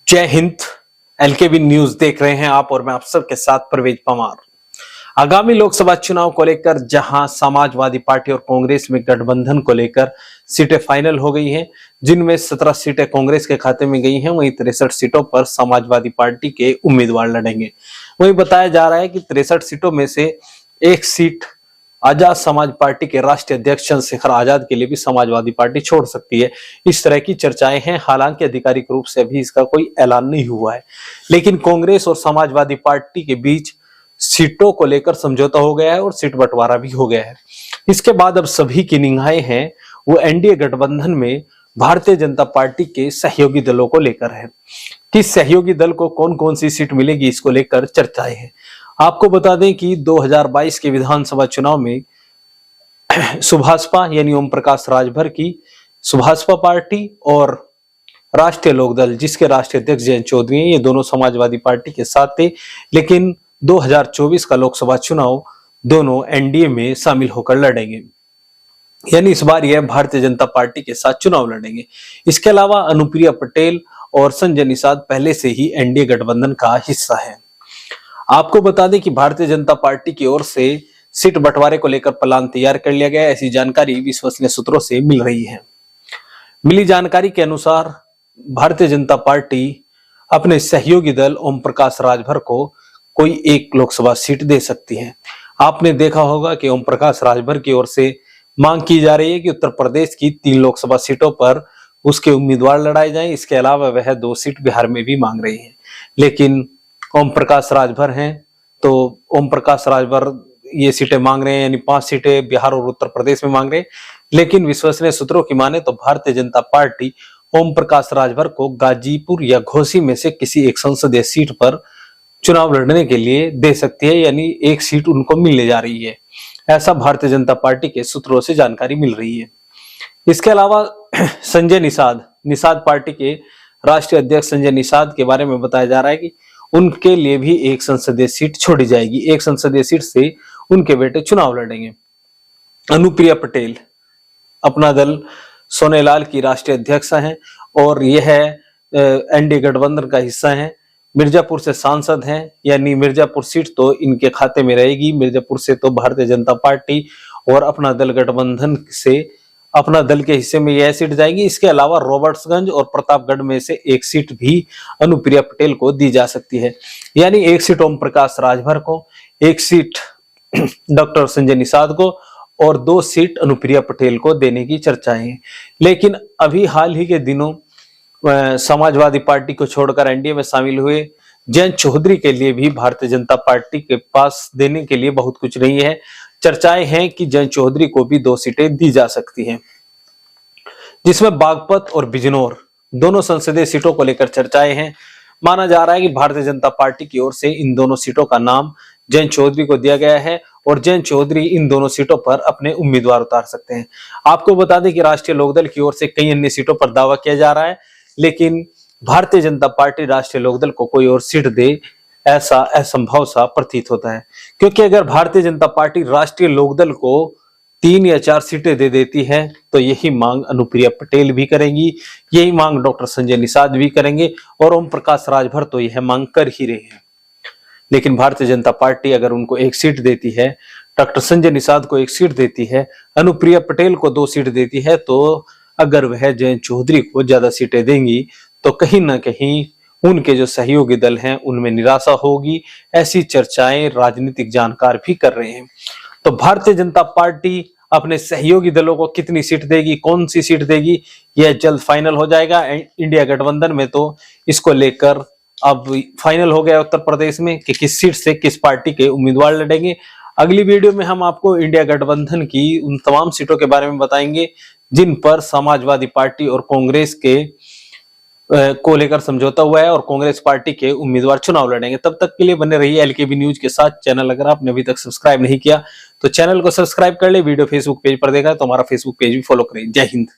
जय हिंद। एलकेबी न्यूज देख रहे हैं आप और मैं आप सबके साथ परवेज परमार। आगामी लोकसभा चुनाव को लेकर जहां समाजवादी पार्टी और कांग्रेस में गठबंधन को लेकर सीटें फाइनल हो गई हैं, जिनमें 17 सीटें कांग्रेस के खाते में गई हैं, वहीं 63 सीटों पर समाजवादी पार्टी के उम्मीदवार लड़ेंगे। वहीं बताया जा रहा है कि 63 सीटों में से एक सीट आजाद समाज पार्टी के राष्ट्रीय अध्यक्ष चंद्रशेखर आजाद के लिए भी समाजवादी पार्टी छोड़ सकती है। इस तरह की चर्चाएं हैं। हालांकि आधिकारिक रूप से अभी इसका कोई ऐलान नहीं हुआ है, लेकिन कांग्रेस और समाजवादी पार्टी के बीच सीटों को लेकर समझौता हो गया है और सीट बंटवारा भी हो गया है। इसके बाद अब सभी की निगाहें हैं वो एनडीए गठबंधन में भारतीय जनता पार्टी के सहयोगी दलों को लेकर है कि सहयोगी दल को कौन कौन सी सीट मिलेगी, इसको लेकर चर्चाएं हैं। आपको बता दें कि 2022 के विधानसभा चुनाव में सुभाषपा यानी ओम प्रकाश राजभर की सुभाषपा पार्टी और राष्ट्रीय लोकदल जिसके राष्ट्रीय अध्यक्ष जयंत चौधरी हैं, ये दोनों समाजवादी पार्टी के साथ थे। लेकिन 2024 का लोकसभा चुनाव दोनों एनडीए में शामिल होकर लड़ेंगे, यानी इस बार यह भारतीय जनता पार्टी के साथ चुनाव लड़ेंगे। इसके अलावा अनुप्रिया पटेल और संजय निषाद पहले से ही एनडीए गठबंधन का हिस्सा है। आपको बता दें कि भारतीय जनता पार्टी की ओर से सीट बंटवारे को लेकर प्लान तैयार कर लिया गया है, ऐसी जानकारी विश्वसनीय सूत्रों से मिल रही है। मिली जानकारी के अनुसार भारतीय जनता पार्टी अपने सहयोगी दल ओम प्रकाश राजभर को कोई एक लोकसभा सीट दे सकती है। आपने देखा होगा कि ओम प्रकाश राजभर की ओर से मांग की जा रही है कि उत्तर प्रदेश की 3 लोकसभा सीटों पर उसके उम्मीदवार लड़ाए जाएं। इसके अलावा वह 2 सीट बिहार में भी मांग रही है, लेकिन ओम प्रकाश राजभर हैं तो ओम प्रकाश राजभर ये सीटें मांग रहे हैं, यानी 5 सीटें बिहार और उत्तर प्रदेश में मांग रहे हैं। लेकिन विश्वसनीय सूत्रों की माने तो भारतीय जनता पार्टी ओम प्रकाश राजभर को गाजीपुर या घोसी में से किसी एक संसदीय सीट पर चुनाव लड़ने के लिए दे सकती है, यानी एक सीट उनको मिलने जा रही है। ऐसा भारतीय जनता पार्टी के सूत्रों से जानकारी मिल रही है। इसके अलावा संजय निषाद पार्टी के राष्ट्रीय अध्यक्ष संजय निषाद के बारे में बताया जा रहा है कि उनके लिए भी एक संसदीय सीट छोड़ी जाएगी। एक संसदीय सीट से उनके बेटे चुनाव लड़ेंगे। अनुप्रिया पटेल अपना दल सोनेलाल की राष्ट्रीय अध्यक्ष हैं और यह एनडीए गठबंधन का हिस्सा है। मिर्जापुर से सांसद हैं, यानी मिर्जापुर सीट तो इनके खाते में रहेगी। मिर्जापुर से तो भारतीय जनता पार्टी और अपना दल गठबंधन से अपना दल के हिस्से में यह सीट जाएगी। इसके अलावा रॉबर्ट्सगंज और प्रतापगढ़ में से एक सीट भी अनुप्रिया पटेल को दी जा सकती है, यानी एक सीट ओम प्रकाश राजभर को, एक सीट डॉक्टर संजय निषाद को और 2 सीट अनुप्रिया पटेल को देने की चर्चाएं हैं। लेकिन अभी हाल ही के दिनों समाजवादी पार्टी को छोड़कर एनडीए में शामिल हुए जयंत चौधरी के लिए भी भारतीय जनता पार्टी के पास देने के लिए बहुत कुछ नहीं है। चर्चाएं हैं कि जयंत चौधरी को भी 2 सीटें दी जा सकती हैं, जिसमें बागपत और बिजनौर दोनों संसदीय सीटों को लेकर चर्चाएं हैं। माना जा रहा है कि भारतीय जनता पार्टी की ओर से इन दोनों सीटों का नाम जयंत चौधरी को दिया गया है और जयंत चौधरी इन दोनों सीटों पर अपने उम्मीदवार उतार सकते हैं। आपको बता दें कि राष्ट्रीय लोकदल की ओर से कई अन्य सीटों पर दावा किया जा रहा है, लेकिन भारतीय जनता पार्टी राष्ट्रीय लोकदल को कोई और सीट दे ऐसा असंभव सा प्रतीत होता है, क्योंकि अगर भारतीय जनता पार्टी राष्ट्रीय लोकदल को 3 या 4 सीटें दे देती है तो यही मांग अनुप्रिया पटेल भी करेंगी, यही मांग डॉक्टर संजय निषाद भी करेंगे और ओम प्रकाश राजभर तो यह मांग कर ही रहे हैं। लेकिन भारतीय जनता पार्टी अगर उनको 1 सीट देती है, डॉक्टर संजय निषाद को 1 सीट देती है, अनुप्रिया पटेल को 2 सीट देती है, तो अगर वह जयंत चौधरी को ज्यादा सीटें देंगी तो कहीं ना कहीं उनके जो सहयोगी दल हैं उनमें निराशा होगी। ऐसी चर्चाएं राजनीतिक जानकार भी कर रहे हैं। तो भारतीय जनता पार्टी अपने सहयोगी दलों को कितनी सीट देगी, कौन सी सीट देगी, यह जल्द फाइनल हो जाएगा। इंडिया गठबंधन में तो इसको लेकर अब फाइनल हो गया उत्तर प्रदेश में कि किस सीट से किस पार्टी के उम्मीदवार लड़ेंगे। अगली वीडियो में हम आपको इंडिया गठबंधन की उन तमाम सीटों के बारे में बताएंगे जिन पर समाजवादी पार्टी और कांग्रेस के को लेकर समझौता हुआ है और कांग्रेस पार्टी के उम्मीदवार चुनाव लड़ेंगे। तब तक के लिए बने रहिए एलकेबी न्यूज के साथ। चैनल अगर आपने अभी तक सब्सक्राइब नहीं किया तो चैनल को सब्सक्राइब कर ले। वीडियो फेसबुक पेज पर देखा तो हमारा फेसबुक पेज भी फॉलो करें। जय हिंद।